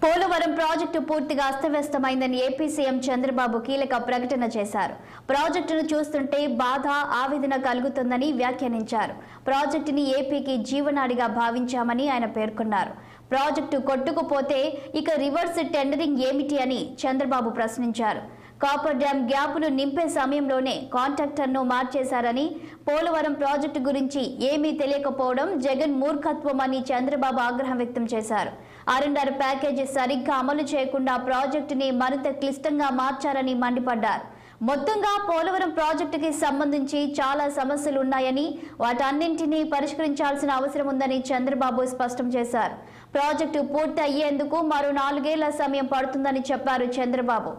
Polavaram project పూర్తిగా అస్తవ్యస్తమైందని AP CM Chandrababu కీలక ప్రకటన చేశారు. ప్రాజెక్టును చూస్తుంటే బాధ, ఆవేదన కలుగుతుందని వ్యాఖ్యానించారు. ప్రాజెక్టుని ఏపీకి జీవనాడిగా భావించామని ఆయన పేర్కొన్నారు. ప్రాజెక్టు కొట్టుకుపోతే ఇక రివర్స్ టెండరింగ్ ఏమిటి అని చంద్రబాబు ప్రశ్నించారు. కాపర్ డ్యాం గ్యాపులు నింపే సమయంలోనే కాంట్రాక్టర్ను మార్చేశారని, పోలవరం ప్రాజెక్టు గురించి ఏమీ తెలియకపోవడం జగన్ మూర్ఖత్వం అని చంద్రబాబు ఆగ్రహం వ్యక్తం చేశారు. R&R ప్యాకేజీ సరిగ్గా అమలు చేయకుండా ప్రాజెక్టుని మరింత క్లిష్టంగా మార్చారని మండిపడ్డారు. మొత్తంగా పోలవరం ప్రాజెక్టుకి సంబంధించి చాలా సమస్యలు ఉన్నాయని, వాటన్నింటినీ పరిష్కరించాల్సిన అవసరం ఉందని చంద్రబాబు స్పష్టం చేశారు. ప్రాజెక్టు పూర్తి అయ్యేందుకు మరో 4 ఏళ్ల సమయం పడుతుందని చెప్పారు చంద్రబాబు.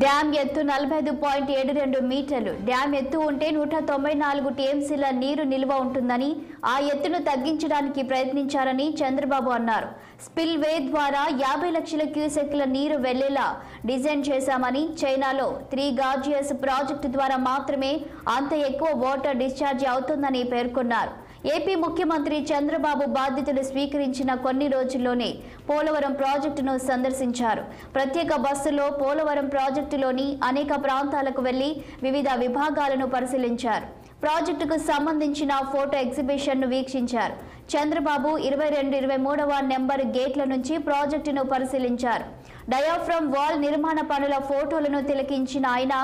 డ్యాం ఎత్తు 45.72 మీటర్లు. డ్యాం ఎత్తు ఉంటే 194 టీఎంసీల నీరు నిల్వ ఉంటుందని, ఆ ఎత్తును తగ్గించడానికి ప్రయత్నించారని చంద్రబాబు అన్నారు. స్పిల్ వే ద్వారా 50 లక్షల క్యూసెక్ల నీరు వెళ్లేలా డిజైన్ చేశామని, చైనాలో 3 గార్జియస్ ప్రాజెక్టు ద్వారా మాత్రమే అంత ఎక్కువ వాటర్ డిశ్చార్జ్ అవుతుందని పేర్కొన్నారు. ఏపీ ముఖ్యమంత్రి చంద్రబాబు బాధ్యతలు స్వీకరించిన కొన్ని రోజుల్లోనే పోలవరం ప్రాజెక్టును సందర్శించారు. ప్రత్యేక బస్సులో పోలవరం ప్రాజెక్టులోని అనేక ప్రాంతాలకు వెళ్లి వివిధ విభాగాలను పరిశీలించారు. ప్రాజెక్టుకు సంబంధించిన ఫోటో ఎగ్జిబిషన్ను వీక్షించారు. చంద్రబాబు 22-23వ నెంబర్ గేట్ల నుంచి ప్రాజెక్టును పరిశీలించారు. డయాఫ్రమ్ వాల్ నిర్మాణ పనుల ఫోటోలను తిలకించిన ఆయన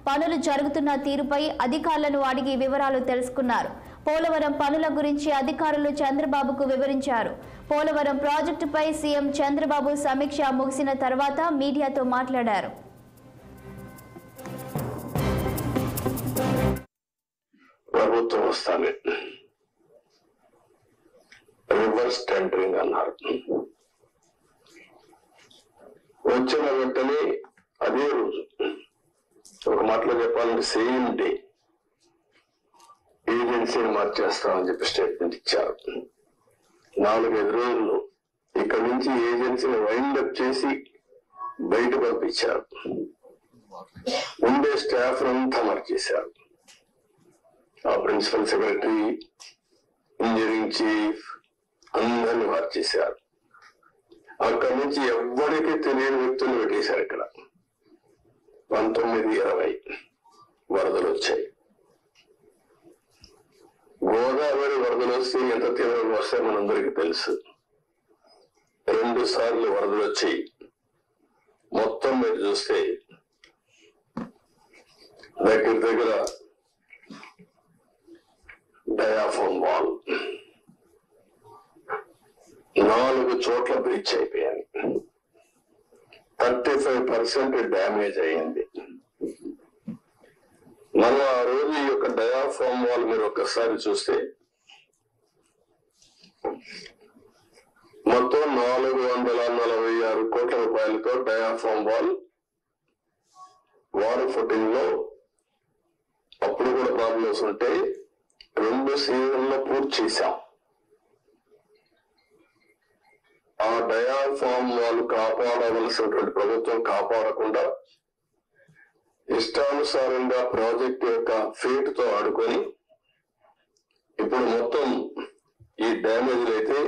పనులు జరుగుతున్న తీరుపై అధికారులను అడిగి వివరాలు తెలుసుకున్నారు. పోలవరం పనుల గురించి అధికారులు చంద్రబాబుకు వివరించారు. పోలవరం ప్రాజెక్టుపై సీఎం చంద్రబాబు సమీక్ష ముగిసిన తర్వాత మీడియాతో మాట్లాడారు. ప్రభుత్వం వస్తానే రివర్స్ టెండరింగ్ అన్నారు. వచ్చిన వెంటనే అదే రోజు, ఒక మాటలో చెప్పాలంటే సేమ్ డే ఏజెన్సీని మార్చేస్తామని చెప్పి స్టేట్మెంట్ ఇచ్చారు. 4-5 రోజులు ఇక్కడి నుంచి ఏజెన్సీని వైండప్ చేసి బయట పంపించారు. ఉండే స్టాఫ్ అంతా మార్చేశారు. ఆ ప్రిన్సిపల్ సెక్రటరీ, ఇంజనీరింగ్ చీఫ్ అందరినీ మార్చేశారు. అక్కడి నుంచి ఎవ్వరికీ తెలియని వ్యక్తులు పెట్టేశారు. ఇక్కడ 19-20 వరదలు వచ్చాయి. గోదావరి వరదలు వస్తే ఎంత తీవ్రంగా వస్తాయో మనందరికీ తెలుసు. 2 సార్లు వరదలు వచ్చి మొత్తం మీరు చూస్తే దగ్గర డయాఫ్రమ్ వాల్ 4 చోట్ల బ్రీచ్ అయిపోయాయి. 35% డ్యామేజ్ అయ్యింది. మనం ఆ రోజు ఈ యొక్క డయాఫ్రమ్ వాల్ మీరు ఒక్కసారి చూస్తే మొత్తం 446 కోట్ల రూపాయలతో డయాఫ్రమ్ వాల్ వాటర్ ఫుటింగ్ లో అప్పుడు కూడా ప్రాబ్లమ్స్ ఉంటే 2 సీజన్లో పూర్తి చేశాం. ఆ డయాఫ్రమ్ వాల్ కాపాడవలసినటువంటి ప్రభుత్వం కాపాడకుండా ఇష్టానుసారంగా ప్రాజెక్ట్ యొక్క ఫేట్ తో ఆడుకొని ఇప్పుడు మొత్తం ఈ డ్యామేజ్లు అయితే